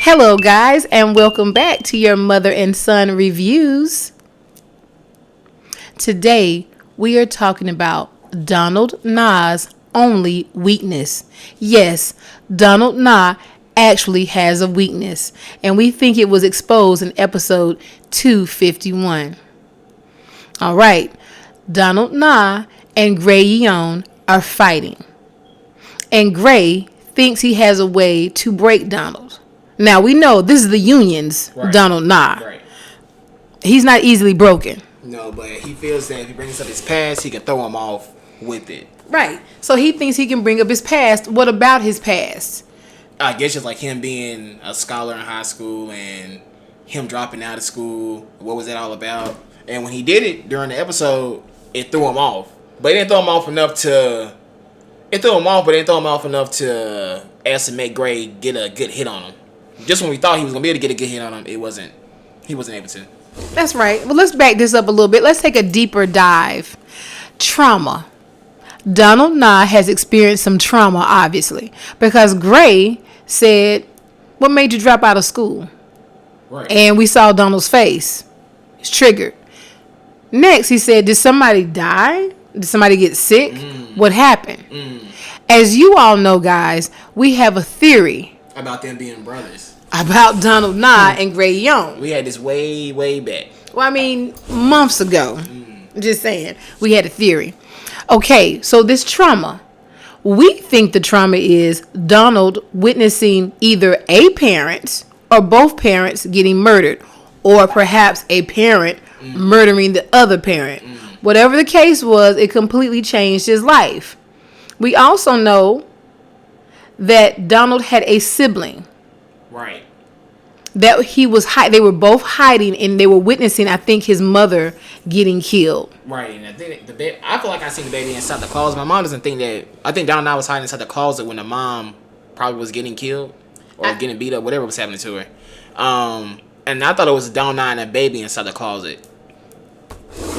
Hello, guys, and welcome back to your Mother and Son Reviews. Today, we are talking about Donald Na's only weakness. Yes, Donald Na actually has a weakness, and we think it was exposed in episode 251. All right, Donald Na and Gray Yeon are fighting, and Gray thinks he has a way to break Donald. Now, we know this is the Union's Donald Na. Right. He's not easily broken. No, but he feels that if he brings up his past, he can throw him off with it. Right. So he thinks he can bring up his past. What about his past? I guess just like him being a scholar in high school and him dropping out of school. What was that all about? And when he did it during the episode, it threw him off. But it didn't throw him off enough to... It threw him off, but it didn't throw him off enough to ask to make Gray get a good hit on him. Just when we thought he was going to be able to get a good hit on him, he wasn't able to. That's right. Well, let's back this up a little bit. Let's take a deeper dive. Trauma. Donald Na has experienced some trauma, obviously, because Gray said, "What made you drop out of school?" Right. And we saw Donald's face. It's triggered. Next, he said, "Did somebody die? Did somebody get sick? What happened?" As you all know, guys, we have a theory About them being brothers. about Donald Na and Gray Yeon. We had this way, way back. Well, I mean, months ago. Just saying. We had a theory. Okay, so this trauma. We think the trauma is Donald witnessing either a parent or both parents getting murdered, or perhaps a parent murdering the other parent. Whatever the case was, it completely changed his life. We also know that Donald had a sibling. Right. That they were both hiding, and they were witnessing, I think, his mother getting killed. Right, and I think I feel like I seen the baby inside the closet. My mom doesn't think that. I think Donald was hiding inside the closet when the mom probably was getting killed or getting beat up, whatever was happening to her. And I thought it was Donald and a baby inside the closet.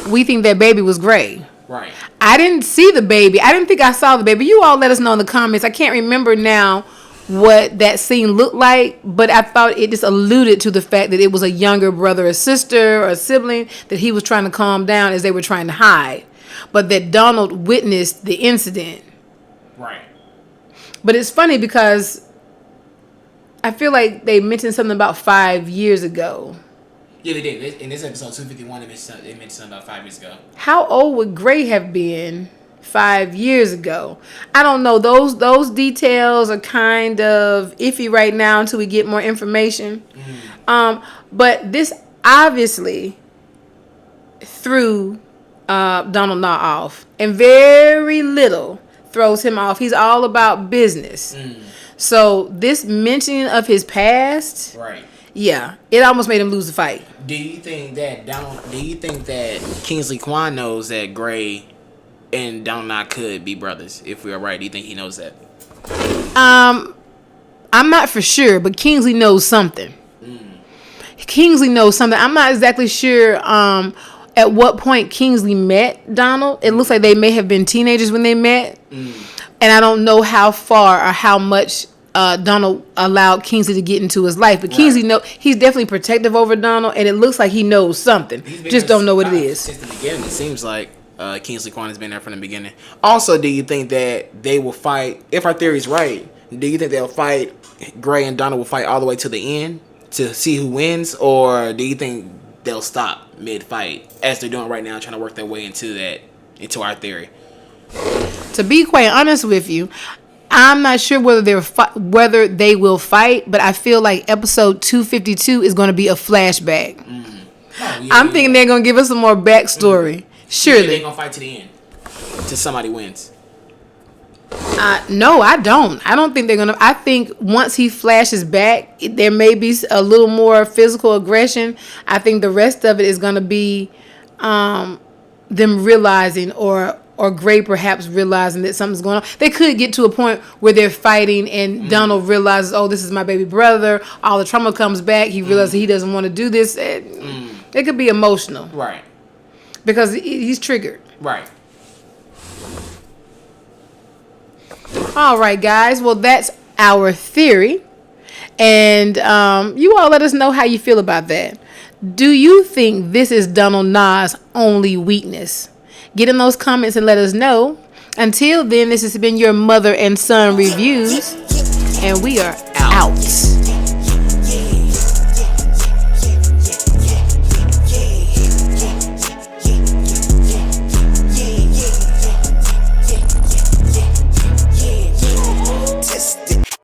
We think that baby was Gray. Right. I didn't see the baby. I didn't think I saw the baby. You all let us know in the comments. I can't remember now what that scene looked like, but I thought it just alluded to the fact that it was a younger brother or sister or a sibling that he was trying to calm down as they were trying to hide. But that Donald witnessed the incident. Right. But it's funny because I feel like they mentioned something about 5 years ago. Yeah, they did. In this episode 251, they mentioned something about 5 years ago. How old would Gray have been 5 years ago? I don't know. Those details are kind of iffy right now until we get more information. But this obviously threw Donald Na off, and very little throws him off. He's all about business. So this mentioning of his past, right? Yeah, it almost made him lose the fight. Do you think that Kingsley Kwan knows that Gray and Donald Na could be brothers? If we are right, do you think he knows that? I'm not for sure, but Kingsley knows something. Kingsley knows something. I'm not exactly sure at what point Kingsley met Donald. It looks like they may have been teenagers when they met. And I don't know how far or how much Donald allowed Kingsley to get into his life. But Kingsley he's definitely protective over Donald, and it looks like he knows something. Just don't know what it is. Since the beginning, it seems like Kingsley Kwan has been there from the beginning. Also, do you think that they will fight, if our theory is right, do you think they'll fight, Gray and Donald will fight all the way to the end to see who wins? Or do you think they'll stop mid-fight, as they're doing right now, trying to work their way into our theory? To be quite honest with you, I'm not sure whether they will fight, but I feel like episode 252 is going to be a flashback. I'm thinking they're going to give us some more backstory. Surely. They're going to fight to the end, till somebody wins. No, I don't. I don't think they're going to. I think once he flashes back, there may be a little more physical aggression. I think the rest of it is going to be them realizing or Gray perhaps realizing that something's going on. They could get to a point where they're fighting and Donald realizes, oh, this is my baby brother. All the trauma comes back. He realizes he doesn't want to do this. It could be emotional. Right. Because he's triggered. Right. All right, guys. Well, that's our theory. And you all let us know how you feel about that. Do you think this is Donald Na's only weakness? Get in those comments and let us know. Until then, this has been your mother and son reviews, and we are out.